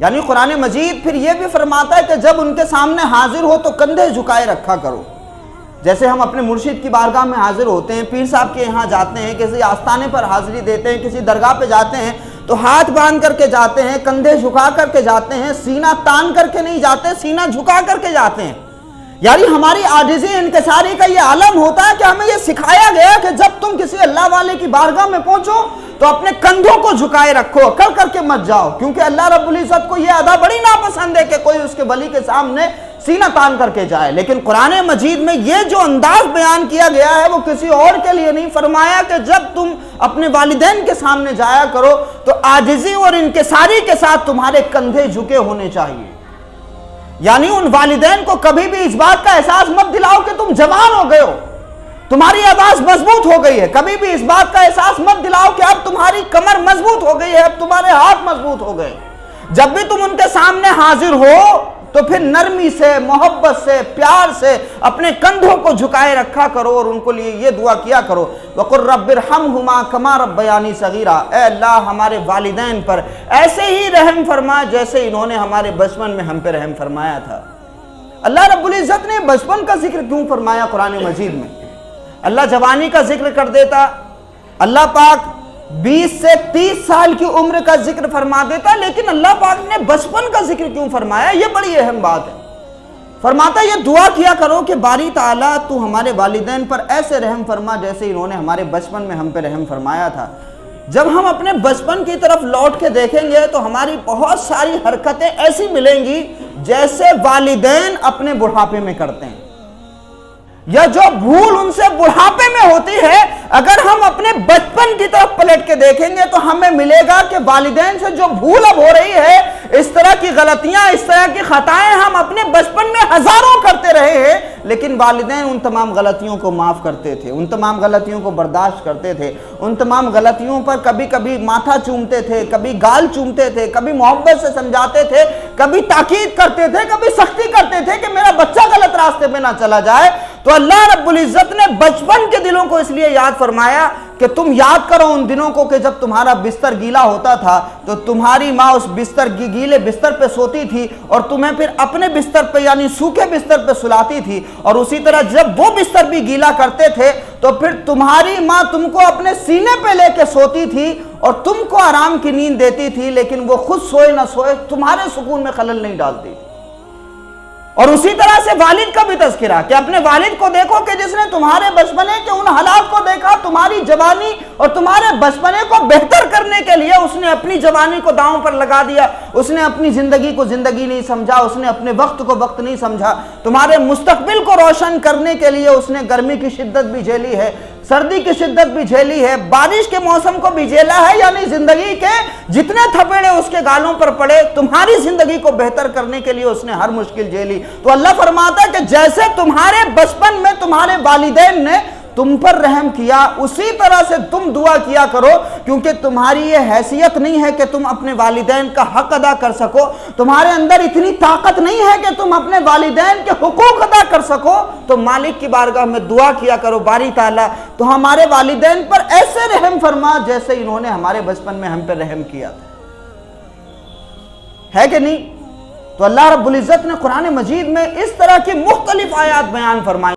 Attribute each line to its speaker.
Speaker 1: یعنی قرآن مجید پھر یہ بھی فرماتا ہے کہ جب ان کے سامنے حاضر ہو تو کندھے جھکائے رکھا کرو. جیسے ہم اپنے مرشد کی بارگاہ میں حاضر ہوتے ہیں، پیر صاحب کے یہاں جاتے ہیں، کسی آستانے پر حاضری دیتے ہیں، کسی درگاہ پہ جاتے ہیں تو ہاتھ باندھ کر کے جاتے ہیں، کندھے جھکا کر کے جاتے ہیں، سینہ تان کر کے نہیں جاتے، سینہ جھکا کر کے جاتے ہیں. یعنی ہماری عاجزی انکساری کا یہ عالم ہوتا ہے کہ ہمیں یہ سکھایا گیا کہ جب تم کسی اللہ والے کی بارگاہ میں پہنچو تو اپنے کندھوں کو جھکائے رکھو، اکڑ کر کے مت جاؤ، کیونکہ اللہ رب العزت کو یہ ادا بڑی ناپسند ہے کہ کوئی اس کے ولی کے سامنے سینہ تان کر کے جائے. لیکن قرآن مجید میں یہ جو انداز بیان کیا گیا ہے وہ کسی اور کے لیے نہیں. فرمایا کہ جب تم اپنے والدین کے سامنے جایا کرو تو عاجزی اور انکساری کے ساتھ تمہارے کندھے جھکے ہونے چاہیے. یعنی ان والدین کو کبھی بھی اس بات کا احساس مت دلاؤ کہ تم جوان ہو گئے ہو، تمہاری آواز مضبوط ہو گئی ہے. کبھی بھی اس بات کا احساس مت دلاؤ کہ اب تمہاری کمر مضبوط ہو گئی ہے، اب تمہارے ہاتھ مضبوط ہو گئے. جب بھی تم ان کے سامنے حاضر ہو تو پھر نرمی سے، محبت سے، پیار سے اپنے کندھوں کو جھکائے رکھا کرو اور ان کو لیے یہ دعا کیا کرو وَقُلْ رَبِّ ارْحَمْهُمَا كَمَا رَبَّيَانِي صَغِيرًا. اے اللہ ہمارے والدین پر ایسے ہی رحم فرما جیسے انہوں نے ہمارے بچپن میں ہم پہ رحم فرمایا تھا. اللہ رب العزت نے بچپن کا ذکر کیوں فرمایا قرآن مجید میں؟ اللہ جوانی کا ذکر کر دیتا، اللہ پاک 20 سے 30 سال کی عمر کا ذکر فرما دیتا، لیکن اللہ پاک نے بچپن کا ذکر کیوں فرمایا؟ یہ بڑی اہم بات ہے. فرماتا یہ دعا کیا کرو کہ باری تعالیٰ تو ہمارے والدین پر ایسے رحم فرما جیسے انہوں نے ہمارے بچپن میں ہم پہ رحم فرمایا تھا. جب ہم اپنے بچپن کی طرف لوٹ کے دیکھیں گے تو ہماری بہت ساری حرکتیں ایسی ملیں گی جیسے والدین اپنے بڑھاپے میں کرتے ہیں، یا جو بھول ان سے بڑھاپے میں ہوتی ہے اگر ہم اپنے بچپن کی طرف پلٹ کے دیکھیں گے تو ہمیں ملے گا کہ والدین سے جو بھول اب ہو رہی ہے، اس طرح کی غلطیاں، اس طرح کی خطائیں ہم اپنے بچپن میں ہزاروں کرتے رہے ہیں، لیکن والدین ان تمام غلطیوں کو معاف کرتے تھے، ان تمام غلطیوں کو برداشت کرتے تھے، ان تمام غلطیوں پر کبھی کبھی ماتھا چومتے تھے، کبھی گال چومتے تھے، کبھی محبت سے سمجھاتے تھے، کبھی تاکید کرتے تھے، کبھی سختی کرتے تھے کہ میرا بچہ غلط راستے پہ نہ چلا جائے. تو اللہ رب العزت نے بچپن کے دلوں کو اس لیے یاد فرمایا کہ تم یاد کرو ان دنوں کو کہ جب تمہارا بستر گیلا ہوتا تھا تو تمہاری ماں اس گیلے بستر پہ سوتی تھی اور تمہیں پھر اپنے بستر پہ یعنی سوکھے بستر پہ سلاتی تھی، اور اسی طرح جب وہ بستر بھی گیلا کرتے تھے تو پھر تمہاری ماں تم کو اپنے سینے پہ لے کے سوتی تھی اور تم کو آرام کی نیند دیتی تھی، لیکن وہ خود سوئے نہ سوئے تمہارے سکون میں خلل نہیں ڈالتی تھی. اور اسی طرح سے والد کا بھی تذکرہ کہ اپنے والد کو دیکھو کہ جس نے تمہارے بچپنے کے ان حالات کو دیکھا، تمہاری جوانی اور تمہارے بچپنے کو بہتر کرنے کے لیے اس نے اپنی جوانی کو داؤں پر لگا دیا، اس نے اپنی زندگی کو زندگی نہیں سمجھا، اس نے اپنے وقت کو وقت نہیں سمجھا. تمہارے مستقبل کو روشن کرنے کے لیے اس نے گرمی کی شدت بھی جھیلی ہے، سردی کی شدت بھی جھیلی ہے، بارش کے موسم کو بھی جھیلا ہے. یعنی زندگی کے جتنے تھپیڑے اس کے گالوں پر پڑے، تمہاری زندگی کو بہتر کرنے کے لیے اس نے ہر مشکل جھیلی. تو اللہ فرماتا ہے کہ جیسے تمہارے بچپن میں تمہارے والدین نے تم پر رحم کیا، اسی طرح سے تم دعا کیا کرو، کیونکہ تمہاری یہ حیثیت نہیں ہے کہ تم اپنے والدین کا حق ادا کر سکو، تمہارے اندر اتنی طاقت نہیں ہے کہ تم اپنے والدین کے حقوق ادا کر سکو. تو مالک کی بارگاہ میں دعا کیا کرو باری تعالیٰ تو ہمارے والدین پر ایسے رحم فرما جیسے انہوں نے ہمارے بچپن میں ہم پر رحم کیا تھا. ہے کہ نہیں؟ تو اللہ رب العزت نے قرآن مجید میں اس طرح کی مختلف آیات بیان فرمائی.